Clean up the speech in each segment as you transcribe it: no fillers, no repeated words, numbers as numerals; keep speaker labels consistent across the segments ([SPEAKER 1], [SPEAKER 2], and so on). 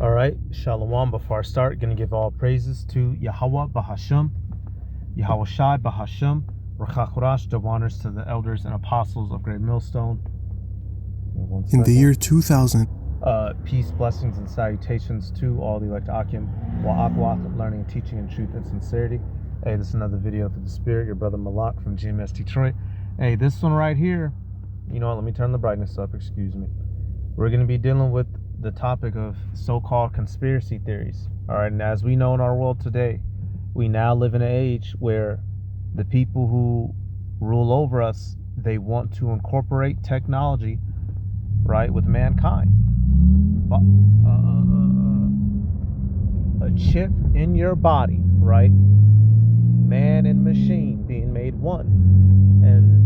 [SPEAKER 1] All right, Shalom. Before I start, going to give all praises to Yahweh Bahasham, Yahweh Shai Bahasham, Rachachurash, the honors to the elders and apostles of Great Millstone.
[SPEAKER 2] In the year 2000,
[SPEAKER 1] peace, blessings, and salutations to all the elect Akim, Wa'akwak, learning, teaching, in truth and sincerity. Hey, this is another video through the Spirit, your brother Malak from GMS Detroit. Hey, this one right here, you know what, let me turn the brightness up, excuse me. We're going to be dealing with the topic of so-called conspiracy theories. All right, and as we know in our world today, we now live in an age where the people who rule over us, they want to incorporate technology, right, with mankind. A chip in your body, right? Man and machine being made one. And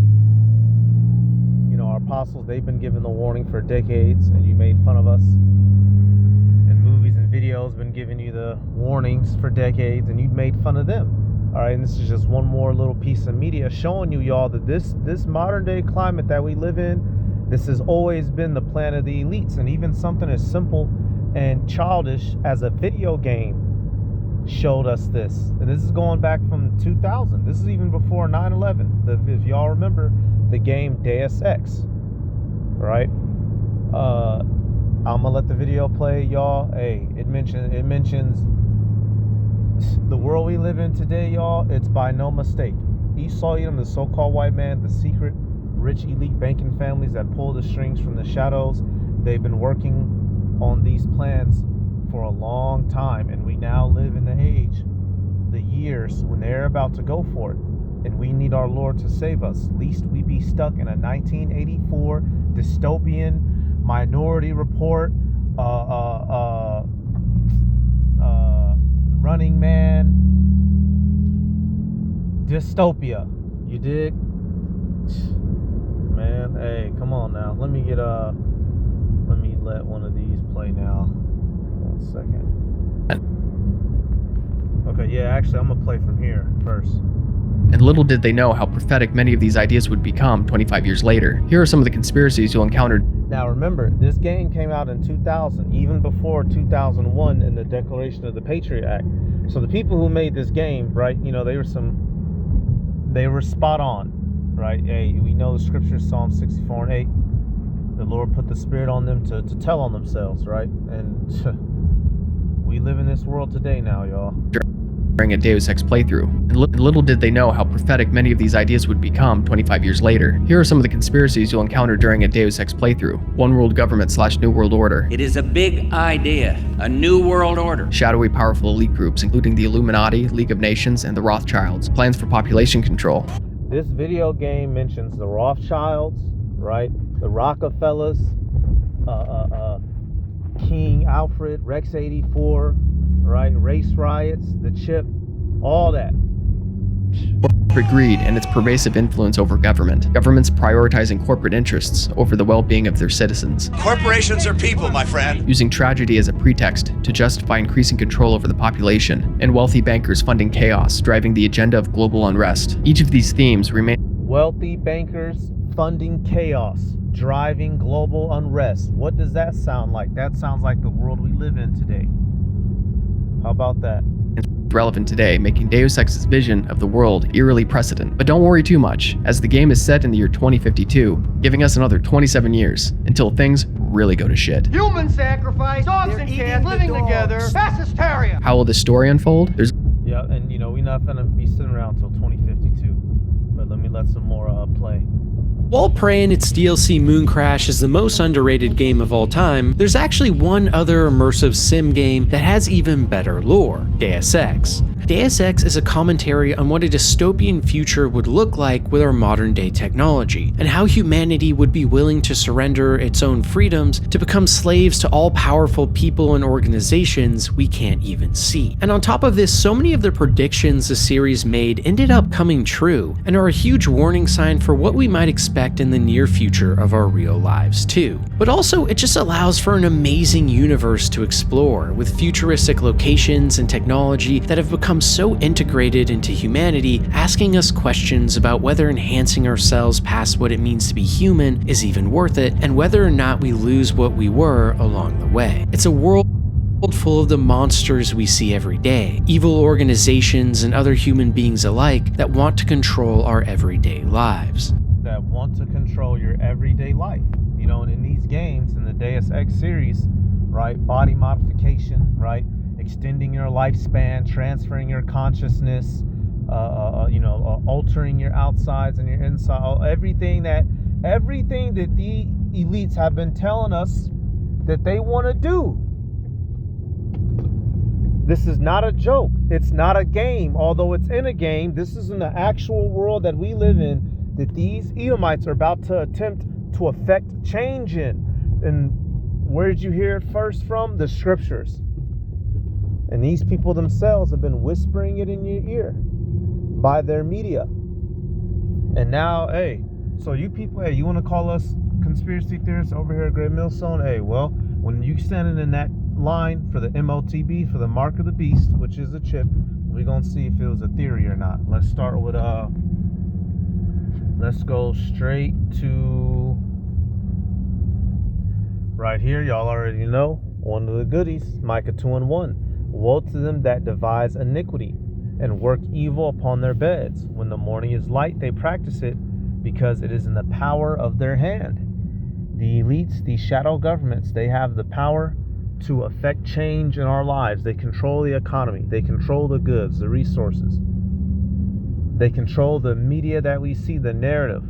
[SPEAKER 1] you know, our apostles, they've been given the warning for decades, and you made fun of us. And movies and videos been giving you the warnings for decades, and you made fun of them. All right, and this is just one more little piece of media showing you, y'all, that this modern day climate that we live in, this has always been the plan of the elites. And even something as simple and childish as a video game showed us this. And this is going back from 2000. This is even before 9/11. If y'all remember the game Deus Ex, right? I'm gonna let the video play, y'all. Hey, it mentions the world we live in today, y'all. It's by no mistake. Esau Edom, the so-called white man, the secret rich elite banking families that pull the strings from the shadows. They've been working on these plans for a long time, and we now live in the age, the years when they're about to go for it, and we need our Lord to save us, lest we be stuck in a 1984 dystopian Minority Report, Running Man dystopia. You dig? Man, hey, come on now. Let me let one of these play now. 1 second. Okay, yeah, actually, I'm gonna play from here first.
[SPEAKER 3] And little did they know how prophetic many of these ideas would become 25 years later. Here are some of the conspiracies you'll encounter.
[SPEAKER 1] Now remember, this game came out in 2000, even before 2001 in the Declaration of the Patriot Act. So the people who made this game, right, you know, they were spot on, right? Hey, we know the scripture, Psalm 64 and 8. The Lord put the Spirit on them to tell on themselves, right? And we live in this world today now, y'all.
[SPEAKER 3] During a Deus Ex playthrough, and little did they know how prophetic many of these ideas would become 25 years later. Here are some of the conspiracies you'll encounter during a Deus Ex playthrough. One world government / New World Order.
[SPEAKER 4] It is a big idea, a new world order.
[SPEAKER 3] Shadowy powerful elite groups, including the Illuminati, League of Nations, and the Rothschilds. Plans for population control.
[SPEAKER 1] This video game mentions the Rothschilds, right? The Rockefellers, King Alfred, Rex 84, right? Race riots, the chip, all that.
[SPEAKER 3] Corporate greed and its pervasive influence over government. Governments prioritizing corporate interests over the well-being of their citizens.
[SPEAKER 5] Corporations are people, my friend.
[SPEAKER 3] Using tragedy as a pretext to justify increasing control over the population. And wealthy bankers funding chaos, driving the agenda of global unrest. Each of these themes remain.
[SPEAKER 1] Wealthy bankers funding chaos, driving global unrest. What does that sound like? That sounds like the world we live in today. How about that?
[SPEAKER 3] Relevant today, making Deus Ex's vision of the world eerily precedent. But don't worry too much, as the game is set in the year 2052, giving us another 27 years until things really go to shit.
[SPEAKER 6] Human sacrifice, dogs and cats living together, mass hysteria.
[SPEAKER 3] How will this story unfold?
[SPEAKER 1] Yeah, and you know, we're not gonna be sitting around until 2052. But let me let some more play.
[SPEAKER 7] While Prey and its DLC Moon Crash is the most underrated game of all time, there's actually one other immersive sim game that has even better lore, Deus Ex. Deus Ex is a commentary on what a dystopian future would look like with our modern day technology, and how humanity would be willing to surrender its own freedoms to become slaves to all-powerful people and organizations we can't even see. And on top of this, so many of the predictions the series made ended up coming true, and are a huge warning sign for what we might expect in the near future of our real lives too. But also, it just allows for an amazing universe to explore, with futuristic locations and technology that have become so integrated into humanity, asking us questions about whether enhancing ourselves past what it means to be human is even worth it, and whether or not we lose what we were along the way. It's a world full of the monsters we see every day, evil organizations and other human beings alike that want to control our everyday lives.
[SPEAKER 1] That want to control your everyday life. You know, and in these games, in the Deus Ex series, right, body modification, right, extending your lifespan, transferring your consciousness, altering your outsides and your inside, everything that the elites have been telling us that they want to do. This is not a joke. It's not a game. Although it's in a game, this is in the actual world that we live in, that these Edomites are about to attempt to affect change in. And where did you hear it first from? The scriptures. And these people themselves have been whispering it in your ear by their media. And now, hey, so you people, hey, you want to call us conspiracy theorists over here at Great Millstone? Hey, well, when you standing in that line for the MOTB, for the Mark of the Beast, which is a chip, we're going to see if it was a theory or not. Let's start with, let's go straight to right here. Y'all already know one of the goodies, Micah 2:1. Woe to them that devise iniquity and work evil upon their beds. When the morning is light, they practice it, because it is in the power of their hand. The elites, these shadow governments, they have the power to affect change in our lives. They control the economy. They control the goods, the resources. They control the media that we see, the narrative.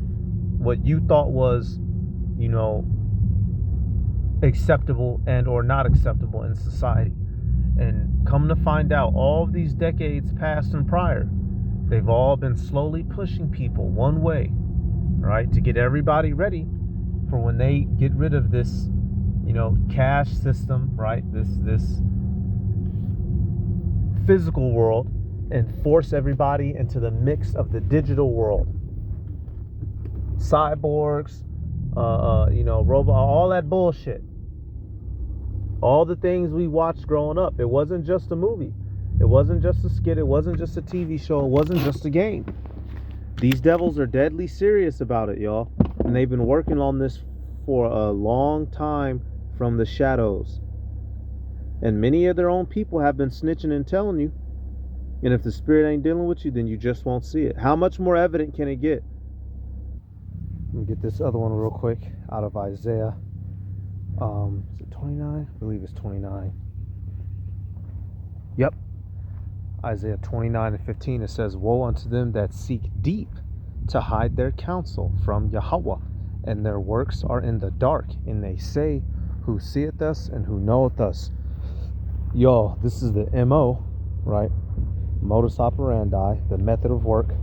[SPEAKER 1] What you thought was, acceptable and or not acceptable in society. And come to find out, all of these decades past and prior, they've all been slowly pushing people one way, right, to get everybody ready for when they get rid of this, cash system, right, this physical world, and force everybody into the mix of the digital world. Cyborgs, robot, all that bullshit. All the things we watched growing up. It wasn't just a movie. It wasn't just a skit. It wasn't just a TV show. It wasn't just a game. These devils are deadly serious about it, y'all. And they've been working on this for a long time from the shadows. And many of their own people have been snitching and telling you. And if the spirit ain't dealing with you, then you just won't see it. How much more evident can it get? Let me get this other one real quick out of Isaiah. Is it 29? I believe it's 29. Yep. Isaiah 29:15. It says, woe unto them that seek deep to hide their counsel from Yahweh, and their works are in the dark, and they say, who seeth us and who knoweth us? Yo, this is the MO, right? Modus operandi, the method of work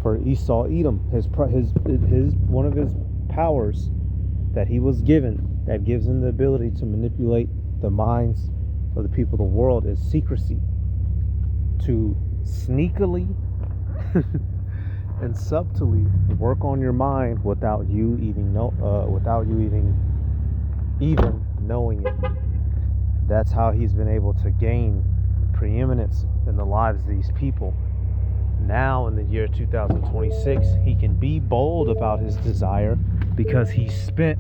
[SPEAKER 1] for Esau Edom. His one of his powers that he was given, that gives him the ability to manipulate the minds of the people of the world, is secrecy. To sneakily and subtly work on your mind without you even knowing it. That's how he's been able to gain preeminence in the lives of these people. Now in the year 2026, he can be bold about his desire, because he spent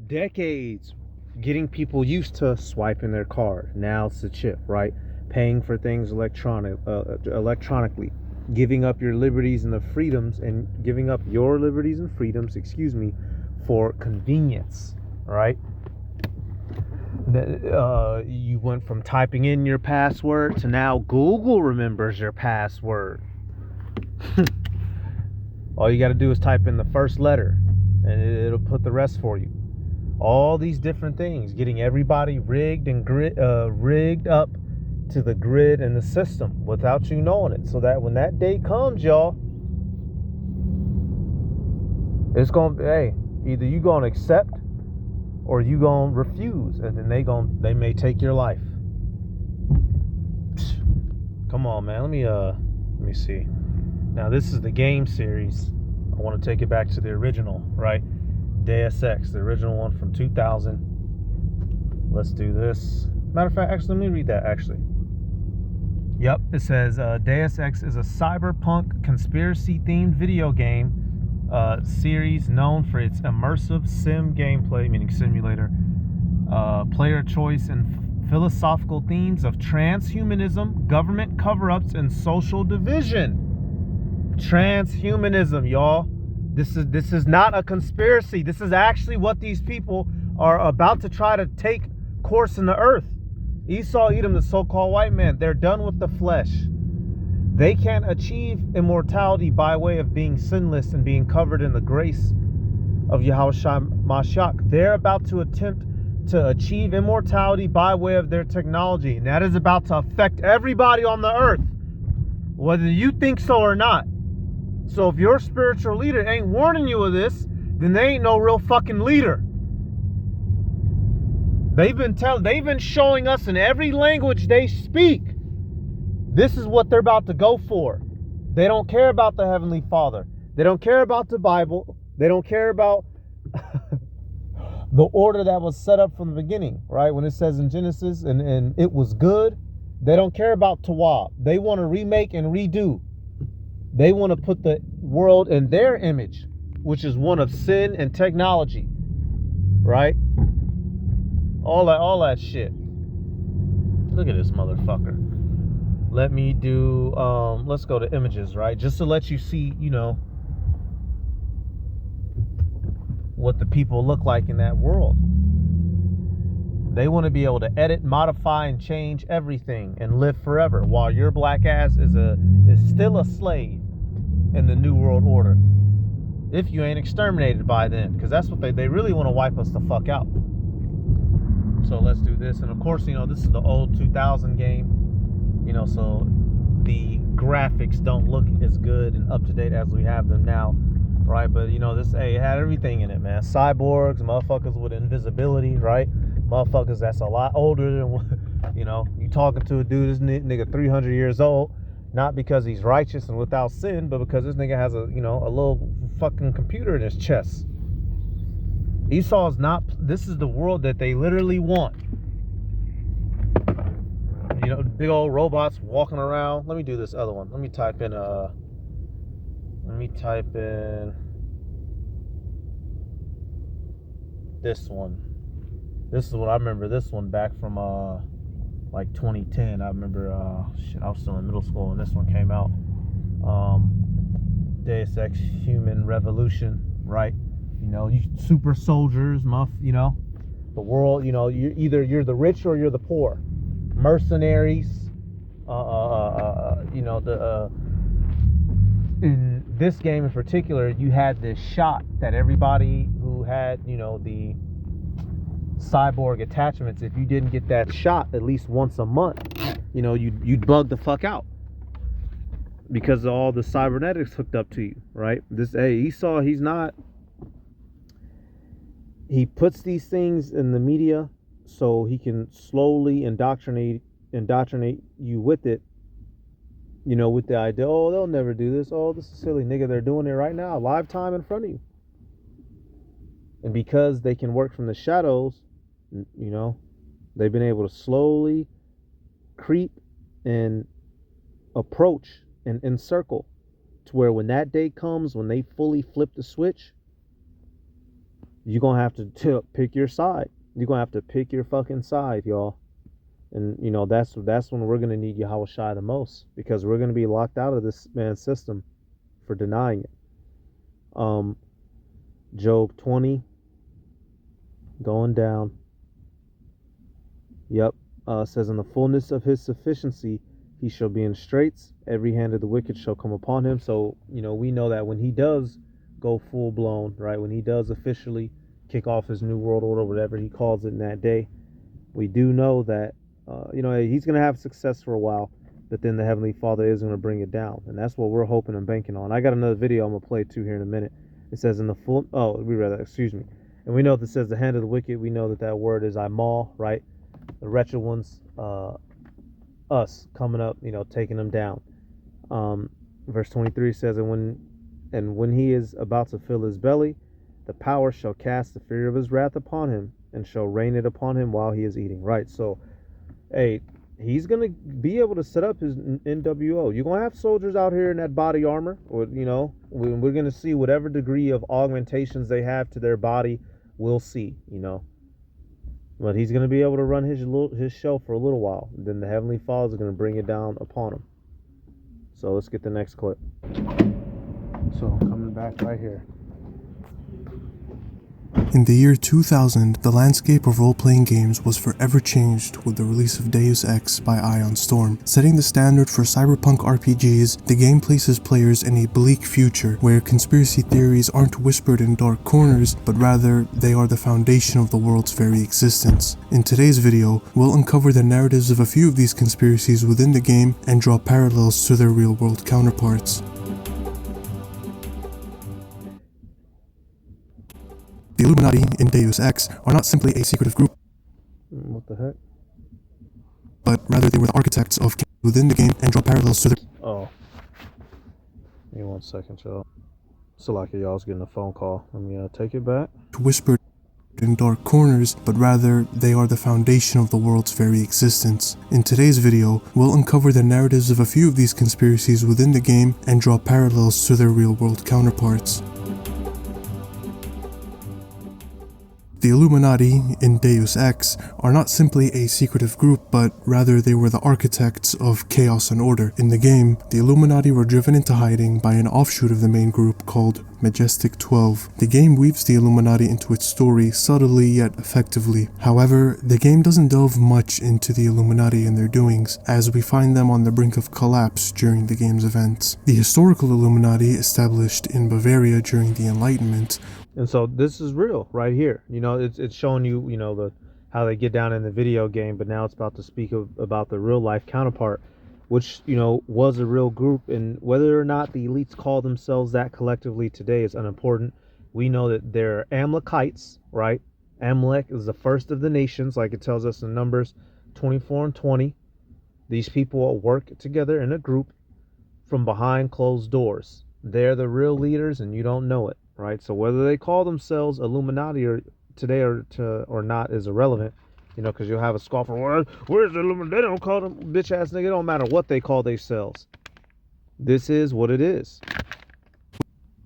[SPEAKER 1] decades getting people used to swiping their card. Now it's the chip, right? Paying for things electronically, giving up your liberties and the freedoms, and giving up your liberties and freedoms, for convenience, right? You went from typing in your password to now Google remembers your password. All you got to do is type in the first letter, and it'll put the rest for you. All these different things, getting everybody rigged up to the grid and the system without you knowing it, so that when that day comes, y'all, it's gonna be, hey, either you gonna accept or you gonna refuse, and then they may take your life. Come on, man. Let me see. Now this is the game series. I want to take it back to the original, right? Deus Ex, the original one from 2000. Let's do this. Matter of fact, actually, let me read that, actually. Yep, it says, Deus Ex is a cyberpunk conspiracy-themed video game series known for its immersive sim gameplay, meaning simulator, player choice and philosophical themes of transhumanism, government cover-ups, and social division. Transhumanism, y'all. This is not a conspiracy. This is actually what these people are about to try to take course in the earth. Esau, Edom, the so-called white man, they're done with the flesh. They can't achieve immortality by way of being sinless and being covered in the grace of Yahushua Mashiach. They're about to attempt to achieve immortality by way of their technology, and that is about to affect everybody on the earth, whether you think so or not. So if your spiritual leader ain't warning you of this, then they ain't no real fucking leader. They've been showing us in every language they speak, this is what they're about to go for. They don't care about the Heavenly Father. They don't care about the Bible. They don't care about the order that was set up from the beginning, right? When it says in Genesis, and it was good. They don't care about Tawab. They want to remake and redo. They want to put the world in their image, which is one of sin and technology, right? All that shit. Look at this motherfucker. Let me do, let's go to images, right? Just to let you see, you know, what the people look like in that world. They want to be able to edit, modify, and change everything and live forever, while your black ass is still a slave in the New World Order. If you ain't exterminated by them, because that's what they really want to wipe us the fuck out. So let's do this. And of course, you know, this is the old 2000 game, you know, so the graphics don't look as good and up to date as we have them now, right? But you know, this it had everything in it, man. Cyborgs, motherfuckers with invisibility, right? Motherfuckers that's a lot older than, you know, you talking to a dude, this nigga 300 years old, not because he's righteous and without sin, but because this nigga has a, you know, a little fucking computer in his chest. Esau's not, this is the world that they literally want. You know, big old robots walking around. Let me do this other one. Let me type in this one. This is what I remember, this one back from like 2010. I remember shit, I was still in middle school when this one came out. Deus Ex Human Revolution, right? You know, you super soldiers, you know, the world, you know, you're the rich or you're the poor. Mercenaries, you know, in this game in particular, you had this shot that everybody who had, you know, the cyborg attachments, if you didn't get that shot at least once a month, you know, you'd bug the fuck out because of all the cybernetics hooked up to you, right? Esau, he puts these things in the media so he can slowly indoctrinate you with it, you know, with the idea, oh, they'll never do this, oh, this is silly, nigga, they're doing it right now, live time in front of you. And because they can work from the shadows, you know, they've been able to slowly creep and approach and encircle to where when that day comes, when they fully flip the switch, you're going to have to pick your side. You're going to have to pick your fucking side, y'all. And, you know, that's when we're going to need Yahushua the most, because we're going to be locked out of this man's system for denying it. Job 20, going down. Yep. Says, in the fullness of his sufficiency, he shall be in straits. Every hand of the wicked shall come upon him. So, you know, we know that when he does go full blown, right, when he does officially kick off his new world order, whatever he calls it in that day, we do know that, you know, he's going to have success for a while, but then the Heavenly Father is going to bring it down. And that's what we're hoping and banking on. I got another video I'm going to play too here in a minute. It says in the full, excuse me. And we know that it says the hand of the wicked. We know that that word is Imal, right? The wretched ones, us coming up, you know, taking them down. Verse 23 says, and when he is about to fill his belly, the power shall cast the fear of his wrath upon him, and shall rain it upon him while he is eating. Right, so, hey, he's going to be able to set up his NWO. You're going to have soldiers out here in that body armor, or, you know, we're going to see whatever degree of augmentations they have to their body, we'll see, you know. But he's going to be able to run his show for a little while. Then the Heavenly Father is going to bring it down upon him. So let's get the next clip. So coming back right here.
[SPEAKER 2] In the year 2000, the landscape of role-playing games was forever changed with the release of Deus Ex by Ion Storm. Setting the standard for cyberpunk RPGs, the game places players in a bleak future where conspiracy theories aren't whispered in dark corners, but rather they are the foundation of the world's very existence. In today's video, we'll uncover the narratives of a few of these conspiracies within the game and draw parallels to their real-world counterparts. The Illuminati in Deus Ex are not simply a secretive group,
[SPEAKER 1] What the heck?
[SPEAKER 2] but rather they were the architects of within the game and draw parallels to their
[SPEAKER 1] Oh. Give me 1 second, y'all. So like y'all's getting a phone call. Let me take it back.
[SPEAKER 2] whispered in dark corners, but rather they are the foundation of the world's very existence. In today's video, we'll uncover the narratives of a few of these conspiracies within the game and draw parallels to their real-world counterparts. The Illuminati in Deus Ex are not simply a secretive group, but rather they were the architects of chaos and order. In the game, the Illuminati were driven into hiding by an offshoot of the main group called Majestic 12. The game weaves the Illuminati into its story subtly yet effectively. However, the game doesn't delve much into the Illuminati and their doings, as we find them on the brink of collapse during the game's events. The historical Illuminati, established in Bavaria during the Enlightenment,
[SPEAKER 1] And so this is real right here. You know, it's showing you, you know, how they get down in the video game, but now it's about to speak about the real life counterpart, which, you know, was a real group. And whether or not the elites call themselves that collectively today is unimportant. We know that they're Amalekites, right? Amalek is the first of the nations, like it tells us in Numbers 24 and 20. These people work together in a group from behind closed doors. They're the real leaders, and you don't know it. Right, so whether they call themselves Illuminati or not is irrelevant, you know, because you'll have a scoffer. Where's the Illuminati? They don't call them bitch ass nigga. It don't matter what they call themselves. This is what it is.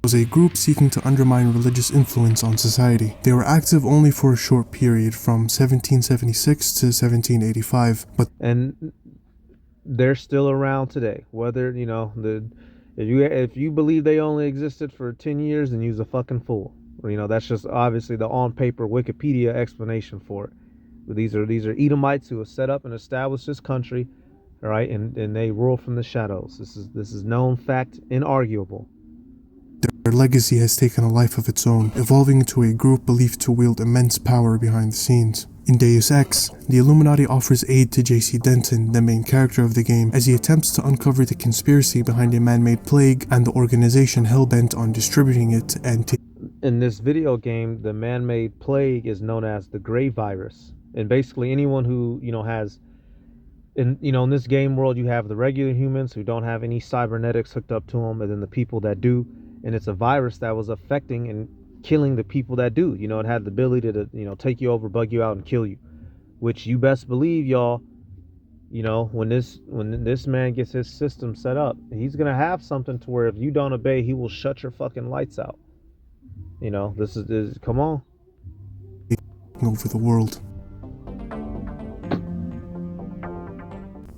[SPEAKER 2] was a group seeking to undermine religious influence on society. They were active only for a short period from 1776 to 1785, but
[SPEAKER 1] they're still around today. Whether, you know, if you believe they only existed for 10 years, then you's a fucking fool. You know, that's just obviously the on paper Wikipedia explanation for it. But these are Edomites who have set up and established this country, all right, and they rule from the shadows. This is known fact, inarguable.
[SPEAKER 2] their legacy has taken a life of its own, evolving into a group believed to wield immense power behind the scenes. In Deus Ex, the Illuminati offers aid to J.C. Denton, the main character of the game, as he attempts to uncover the conspiracy behind a man-made plague and the organization hell-bent on distributing it and
[SPEAKER 1] in this video game, the man-made plague is known as the Grey Virus. And basically anyone who, you know, has in this game world, you have the regular humans who don't have any cybernetics hooked up to them, and then the people that do, and it's a virus that was affecting and killing the people that do. You know, it had the ability to, you know, take you over, bug you out, and kill you. Which you best believe, y'all, you know, when this man gets his system set up, he's gonna have something to where if you don't obey, he will shut your fucking lights out. You know, this is come on.
[SPEAKER 2] over the world.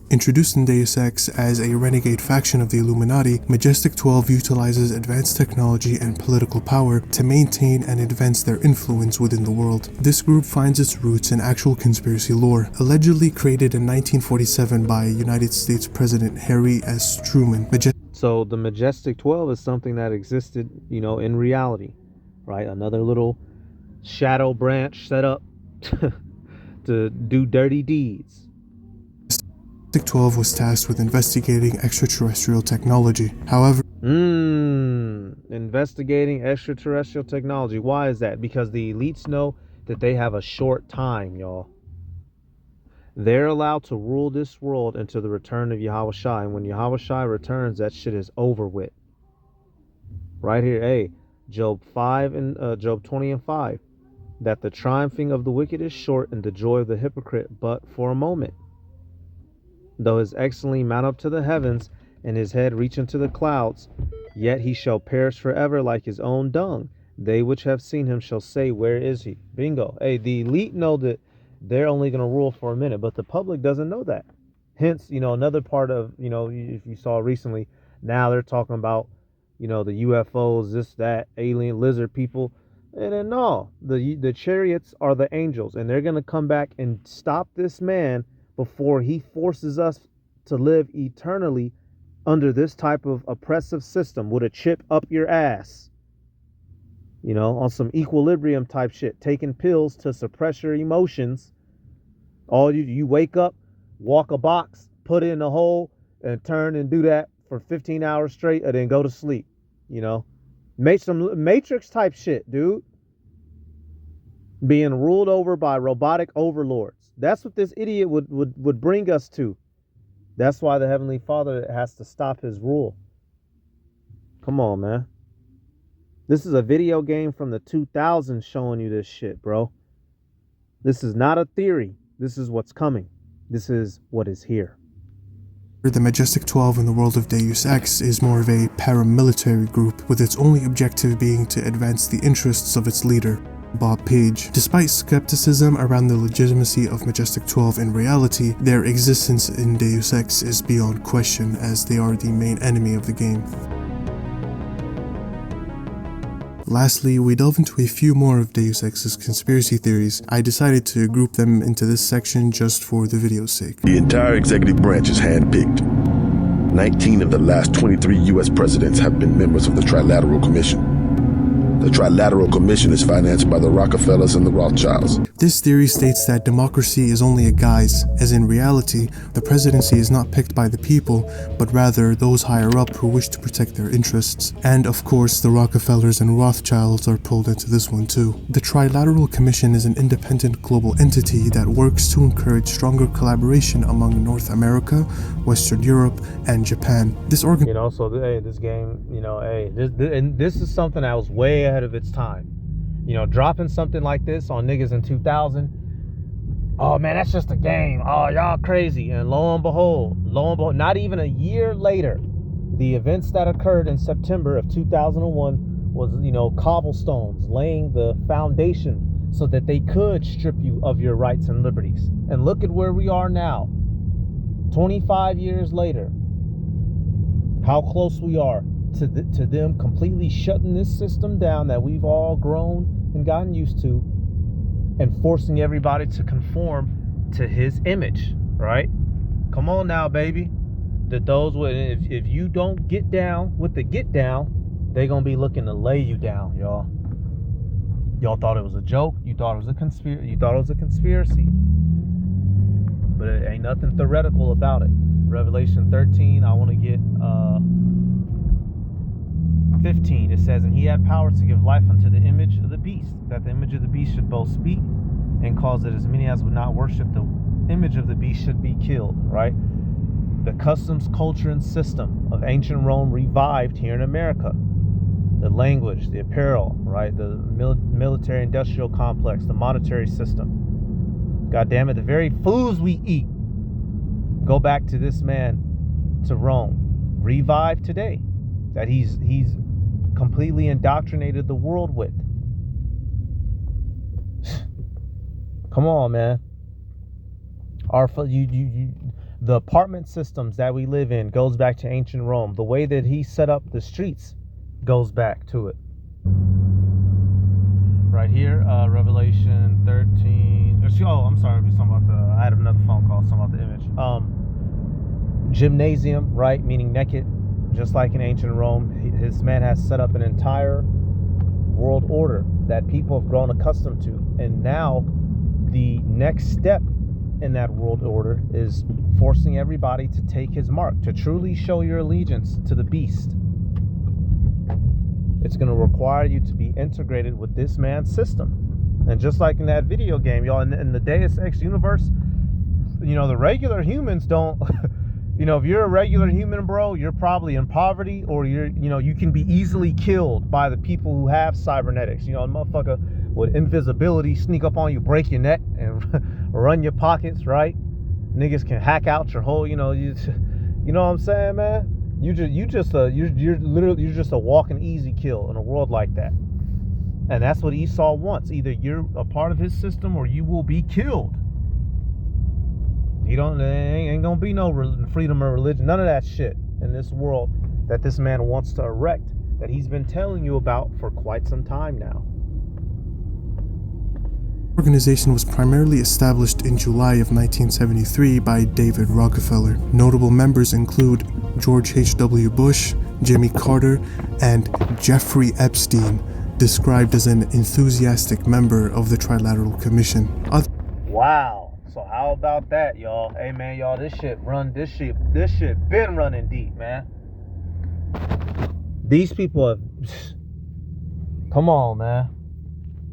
[SPEAKER 2] Introduced in Deus Ex as a renegade faction of the Illuminati, Majestic 12 utilizes advanced technology and political power to maintain and advance their influence within the world. This group finds its roots in actual conspiracy lore, allegedly created in 1947 by United States President Harry S. Truman.
[SPEAKER 1] So the Majestic 12 is something that existed, you know, in reality, right? Another little shadow branch set up to do dirty deeds.
[SPEAKER 2] Majestic 12 was tasked with investigating extraterrestrial technology. However,
[SPEAKER 1] investigating extraterrestrial technology. Why is that? Because the elites know that they have a short time, y'all. They're allowed to rule this world until the return of Yahweh Shai. And when Yahweh Shai returns, that shit is over with. Right here, hey, Job 20 and 5. That the triumphing of the wicked is short and the joy of the hypocrite but for a moment. Though his excellency mount up to the heavens and his head reach into the clouds, yet he shall perish forever like his own dung. They which have seen him shall say, where is he? Bingo. Hey, the elite know that they're only going to rule for a minute, but the public doesn't know that. Hence, another part of, if you saw recently, now they're talking about, the UFOs, this, that, alien lizard people. And then no, the chariots are the angels, and they're going to come back and stop this man before he forces us to live eternally under this type of oppressive system with a chip up your ass. On some equilibrium type shit, taking pills to suppress your emotions. All you wake up, walk a box, put it in a hole, and turn and do that for 15 hours straight, and then go to sleep. Make some Matrix type shit, dude. Being ruled over by robotic overlords. That's what this idiot would bring us to. That's why the Heavenly Father has to stop his rule. Come on, man. This is a video game from the 2000s showing you this shit, bro. This is not a theory. This is what's coming. This is what is here.
[SPEAKER 2] The Majestic 12 in the world of Deus Ex is more of a paramilitary group, with its only objective being to advance the interests of its leader, Bob Page. Despite skepticism around the legitimacy of Majestic 12 in reality, their existence in Deus Ex is beyond question, as they are the main enemy of the game. Lastly, we delve into a few more of Deus Ex's conspiracy theories. I decided to group them into this section just for the video's sake.
[SPEAKER 8] The entire executive branch is handpicked. 19 of the last 23 U.S. presidents have been members of the Trilateral Commission. The Trilateral Commission is financed by the Rockefellers and the Rothschilds.
[SPEAKER 2] This theory states that democracy is only a guise, as in reality, the presidency is not picked by the people, but rather those higher up who wish to protect their interests. And of course, the Rockefellers and Rothschilds are pulled into this one too. The Trilateral Commission is an independent global entity that works to encourage stronger collaboration among North America, Western Europe, and Japan. This
[SPEAKER 1] this game, and this is something that was way ahead of its time. Dropping something like this on niggas in 2000. Oh man, that's just a game. Oh, y'all crazy. And lo and behold, not even a year later, the events that occurred in September of 2001 was, cobblestones, laying the foundation so that they could strip you of your rights and liberties. And look at where we are now, 25 years later, how close we are to them completely shutting this system down that we've all grown and gotten used to, and forcing everybody to conform to his image, right? Come on now, baby. If you don't get down with the get down, they're gonna be looking to lay you down, y'all. Y'all thought it was a joke. You thought it was a conspiracy. But it ain't nothing theoretical about it. Revelation 13, I want to get 15, it says, and he had power to give life unto the image of the beast, that the image of the beast should both speak and cause that as many as would not worship the image of the beast should be killed, right? The customs, culture, and system of ancient Rome revived here in America. The language, the apparel, right? The military industrial complex, the monetary system. God damn it, the very foods we eat go back to this man, to Rome, revived today, that he's completely indoctrinated the world with. Come on, man. The apartment systems that we live in goes back to ancient Rome. The way that he set up the streets goes back to it. Right here, Revelation 13. Oh, I'm sorry. I had another phone call. Talking about the image. Gymnasium, right? Meaning naked. Just like in ancient Rome, his man has set up an entire world order that people have grown accustomed to. And now the next step in that world order is forcing everybody to take his mark, to truly show your allegiance to the beast. It's going to require you to be integrated with this man's system. And just like in that video game, y'all, in the Deus Ex universe, the regular humans don't... if you're a regular human, bro, you're probably in poverty, or you can be easily killed by the people who have cybernetics. A motherfucker with invisibility sneak up on you, break your neck, and run your pockets, right? Niggas can hack out your whole, you know what I'm saying, man? You're just a walking easy kill in a world like that. And that's what Esau wants. Either you're a part of his system or you will be killed. There ain't gonna be no freedom of religion, none of that shit in this world that this man wants to erect, that he's been telling you about for quite some time now.
[SPEAKER 2] The organization was primarily established in July of 1973 by David Rockefeller. Notable members include George H.W. Bush, Jimmy Carter, and Jeffrey Epstein, described as an enthusiastic member of the Trilateral Commission.
[SPEAKER 1] Wow. So how about that, y'all? Hey man, y'all, this shit been running deep, man. These people have, come on, man.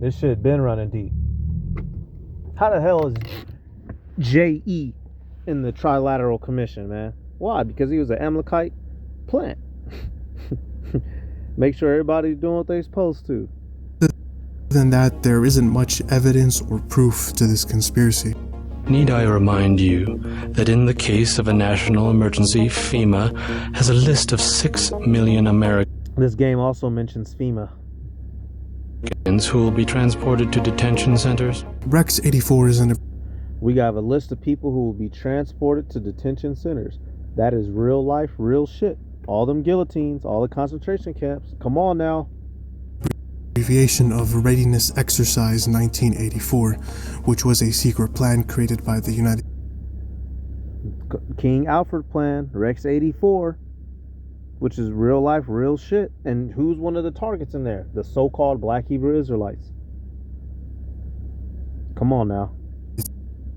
[SPEAKER 1] This shit been running deep. How the hell is J.E. in the Trilateral Commission, man? Why? Because he was an Amalekite plant. Make sure everybody's doing what they're supposed to.
[SPEAKER 2] Other than that, there isn't much evidence or proof to this conspiracy.
[SPEAKER 9] Need I remind you that in the case of a national emergency, FEMA has a list of 6 million Americans
[SPEAKER 1] This game also mentions FEMA.
[SPEAKER 9] who will be transported to detention centers?
[SPEAKER 2] Rex 84 is an
[SPEAKER 1] We got a list of people who will be transported to detention centers. That is real life, real shit. All them guillotines, all the concentration camps. Come on now.
[SPEAKER 2] abbreviation of Readiness Exercise 1984, which was a secret plan created by the United
[SPEAKER 1] King Alfred Plan, Rex 84, which is real life, real shit. And who's one of the targets in there? The so-called Black Hebrew Israelites. Come on now.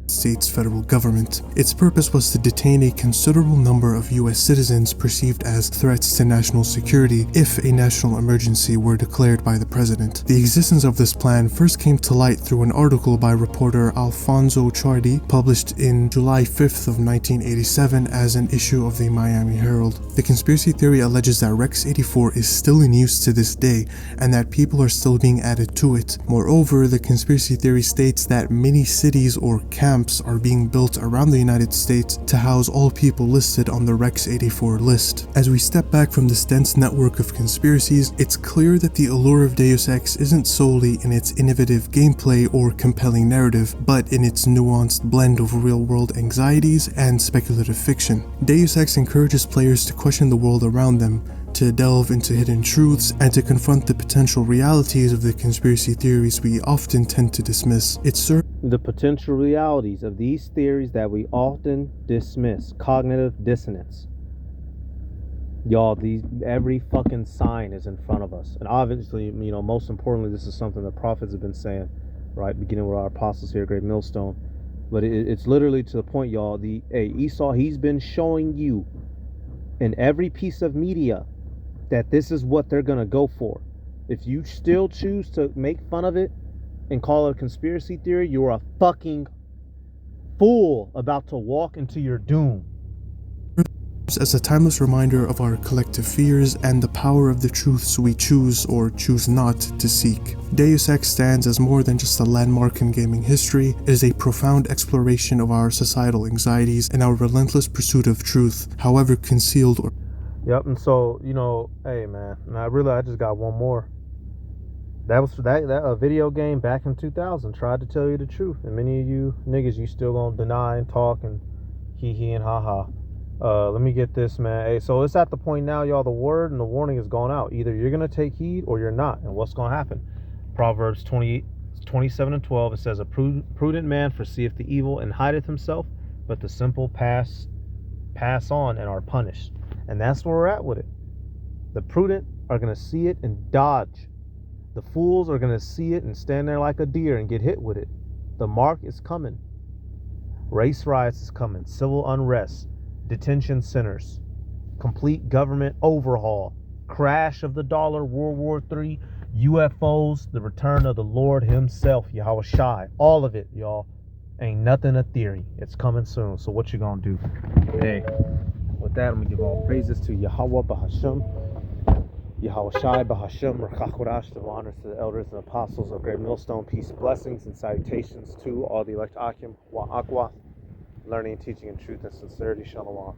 [SPEAKER 2] States federal government. Its purpose was to detain a considerable number of U.S. citizens perceived as threats to national security if a national emergency were declared by the president. The existence of this plan first came to light through an article by reporter Alfonso Ciardi, published in July 5th of 1987 as an issue of the Miami Herald. The conspiracy theory alleges that Rex 84 is still in use to this day and that people are still being added to it. Moreover, the conspiracy theory states that many cities or camps are being built around the United States to house all people listed on the Rex 84 list. As we step back from this dense network of conspiracies, it's clear that the allure of Deus Ex isn't solely in its innovative gameplay or compelling narrative, but in its nuanced blend of real-world anxieties and speculative fiction. Deus Ex encourages players to question the world around them, to delve into hidden truths, and to confront the potential realities of the conspiracy theories we often tend to dismiss. It serves
[SPEAKER 1] The potential realities of these theories that we often dismiss. Cognitive dissonance. Y'all, every fucking sign is in front of us. And obviously, most importantly, this is something the prophets have been saying, right? Beginning with our apostles here, Great Millstone. But it's literally to the point, y'all. Esau, he's been showing you in every piece of media that this is what they're going to go for. If you still choose to make fun of it and call it a conspiracy theory, you're a fucking fool about to walk into your doom.
[SPEAKER 2] as a timeless reminder of our collective fears and the power of the truths we choose or choose not to seek. Deus Ex stands as more than just a landmark in gaming history. It is a profound exploration of our societal anxieties and our relentless pursuit of truth, however concealed or...
[SPEAKER 1] Yep, and so, hey man, and I just got one more. That was that video game back in 2000 tried to tell you the truth, and many of you niggas, you still gonna deny and talk and hee and ha. Let me get this, man. Hey, so it's at the point now, y'all, the word and the warning has gone out. Either you're gonna take heed or you're not. And what's gonna happen? Proverbs 27:12, it says, a prudent man foreseeth the evil and hideth himself, but the simple pass on and are punished. And that's where we're at with it. The prudent are gonna see it and dodge. The fools are going to see it and stand there like a deer and get hit with it. The mark is coming. Race riots is coming. Civil unrest. Detention centers. Complete government overhaul. Crash of the dollar. World War III. UFOs. The return of the Lord himself. Yahweh Shai. All of it, y'all. Ain't nothing a theory. It's coming soon. So what you going to do? Hey, with that, I'm going to give all praises to Yahweh Bahashem. Yahweh Shai Bahashem Rakakodash, the honors to the elders and apostles of Great Millstone. Peace, blessings, and salutations to all the elect Akim Wa Akwa, learning, teaching in truth and sincerity. Shalom.